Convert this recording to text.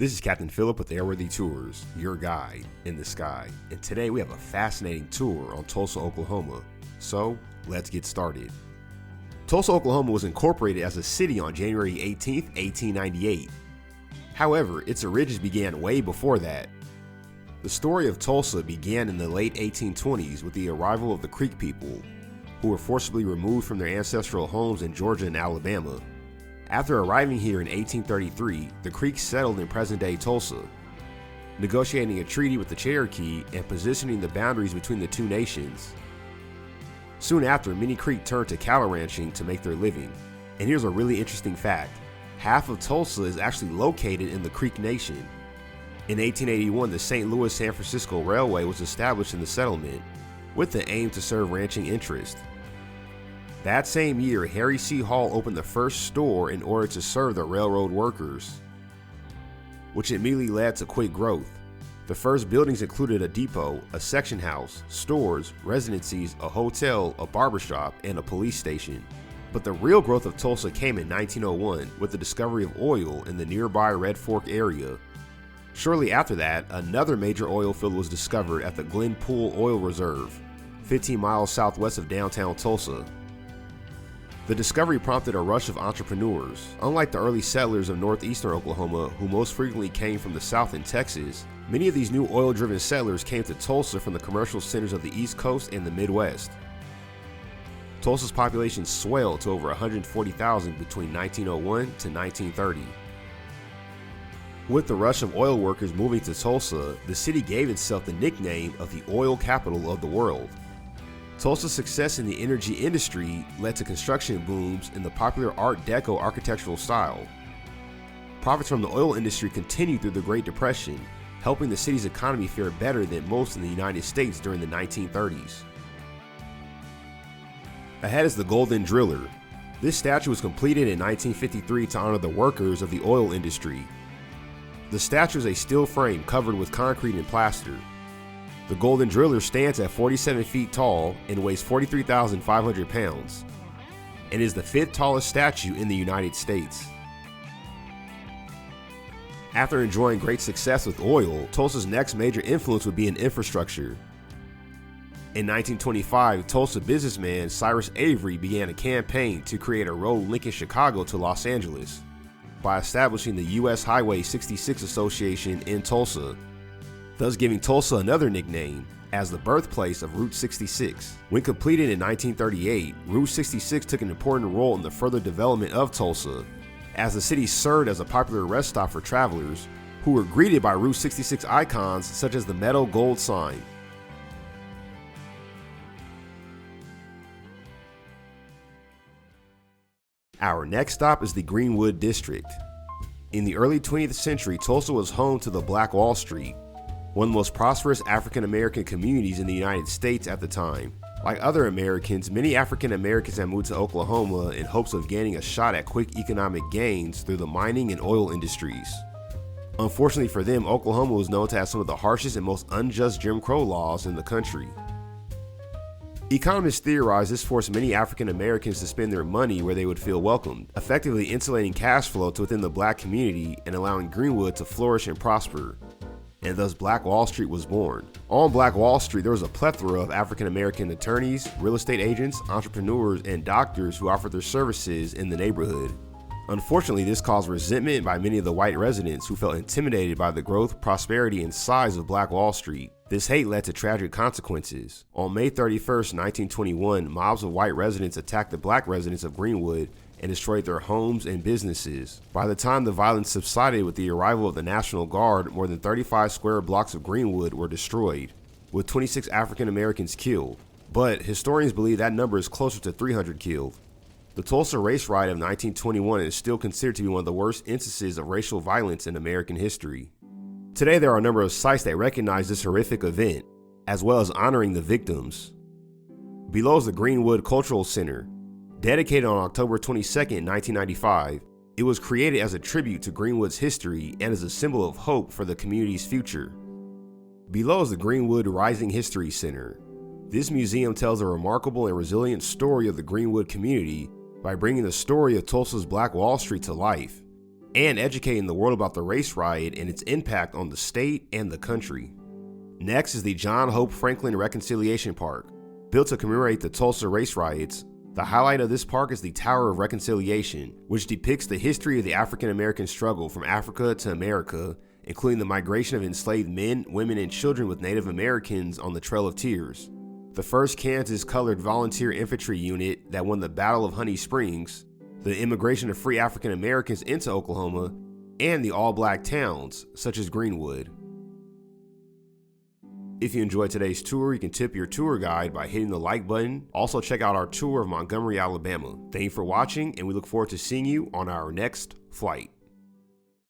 This is Captain Phillip with Airworthy Tours, your guide in the sky. And today we have a fascinating tour on Tulsa, Oklahoma. So let's get started. Tulsa, Oklahoma was incorporated as a city on January 18, 1898. However, its origins began way before that. The story of Tulsa began in the late 1820s with the arrival of the Creek people, who were forcibly removed from their ancestral homes in Georgia and Alabama. After arriving here in 1833, the Creeks settled in present-day Tulsa, negotiating a treaty with the Cherokee and positioning the boundaries between the two nations. Soon after, many Creek turned to cattle ranching to make their living. And here's a really interesting fact. Half of Tulsa is actually located in the Creek Nation. In 1881, the St. Louis-San Francisco Railway was established in the settlement, with the aim to serve ranching interests. That same year, Harry C. Hall opened the first store in order to serve the railroad workers, which immediately led to quick growth. The first buildings included a depot, a section house, stores, residencies, a hotel, a barbershop, and a police station. But the real growth of Tulsa came in 1901 with the discovery of oil in the nearby Red Fork area. Shortly after that, another major oil field was discovered at the Glen Pool Oil Reserve, 15 miles southwest of downtown Tulsa. The discovery prompted a rush of entrepreneurs. Unlike the early settlers of northeastern Oklahoma, who most frequently came from the South and Texas, many of these new oil-driven settlers came to Tulsa from the commercial centers of the East Coast and the Midwest. Tulsa's population swelled to over 140,000 between 1901 to 1930. With the rush of oil workers moving to Tulsa, the city gave itself the nickname of the oil capital of the world. Tulsa's success in the energy industry led to construction booms in the popular Art Deco architectural style. Profits from the oil industry continued through the Great Depression, helping the city's economy fare better than most in the United States during the 1930s. Ahead is the Golden Driller. This statue was completed in 1953 to honor the workers of the oil industry. The statue is a steel frame covered with concrete and plaster. The Golden Driller stands at 47 feet tall and weighs 43,500 pounds, and is the 5th tallest statue in the United States. After enjoying great success with oil, Tulsa's next major influence would be in infrastructure. In 1925, Tulsa businessman Cyrus Avery began a campaign to create a road linking Chicago to Los Angeles by establishing the U.S. Highway 66 Association in Tulsa, thus giving Tulsa another nickname as the birthplace of Route 66. When completed in 1938, Route 66 took an important role in the further development of Tulsa, as the city served as a popular rest stop for travelers who were greeted by Route 66 icons such as the metal gold sign. Our next stop is the Greenwood District. In the early 20th century, Tulsa was home to the Black Wall Street, one of the most prosperous African American communities in the United States at the time. Like other Americans, many African Americans had moved to Oklahoma in hopes of gaining a shot at quick economic gains through the mining and oil industries. Unfortunately for them, Oklahoma was known to have some of the harshest and most unjust Jim Crow laws in the country. Economists theorize this forced many African Americans to spend their money where they would feel welcomed, effectively insulating cash flow to within the black community and allowing Greenwood to flourish and prosper. And thus Black Wall Street was born. On Black Wall Street, there was a plethora of African American attorneys, real estate agents, entrepreneurs, and doctors who offered their services in the neighborhood. Unfortunately, this caused resentment by many of the white residents who felt intimidated by the growth, prosperity, and size of Black Wall Street. This hate led to tragic consequences. On May 31, 1921, mobs of white residents attacked the black residents of Greenwood and destroyed their homes and businesses. By the time the violence subsided with the arrival of the National Guard, more than 35 square blocks of Greenwood were destroyed, with 26 African Americans killed. But historians believe that number is closer to 300 killed. The Tulsa race riot of 1921 is still considered to be one of the worst instances of racial violence in American history. Today, there are a number of sites that recognize this horrific event, as well as honoring the victims. Below is the Greenwood Cultural Center. Dedicated on October 22, 1995, it was created as a tribute to Greenwood's history and as a symbol of hope for the community's future. Below is the Greenwood Rising History Center. This museum tells a remarkable and resilient story of the Greenwood community by bringing the story of Tulsa's Black Wall Street to life. and educating the world about the race riot and its impact on the state and the country. Next is the John Hope Franklin Reconciliation Park. Built to commemorate the Tulsa race riots, the highlight of this park is the Tower of Reconciliation, which depicts the history of the African American struggle from Africa to America, including the migration of enslaved men, women, and children with Native Americans on the Trail of Tears. The 1st Kansas Colored Volunteer Infantry Unit that won the Battle of Honey Springs, the immigration of free African Americans into Oklahoma, and the all-black towns, such as Greenwood. If you enjoyed today's tour, you can tip your tour guide by hitting the like button. Also, check out our tour of Montgomery, Alabama. Thank you for watching, and we look forward to seeing you on our next flight.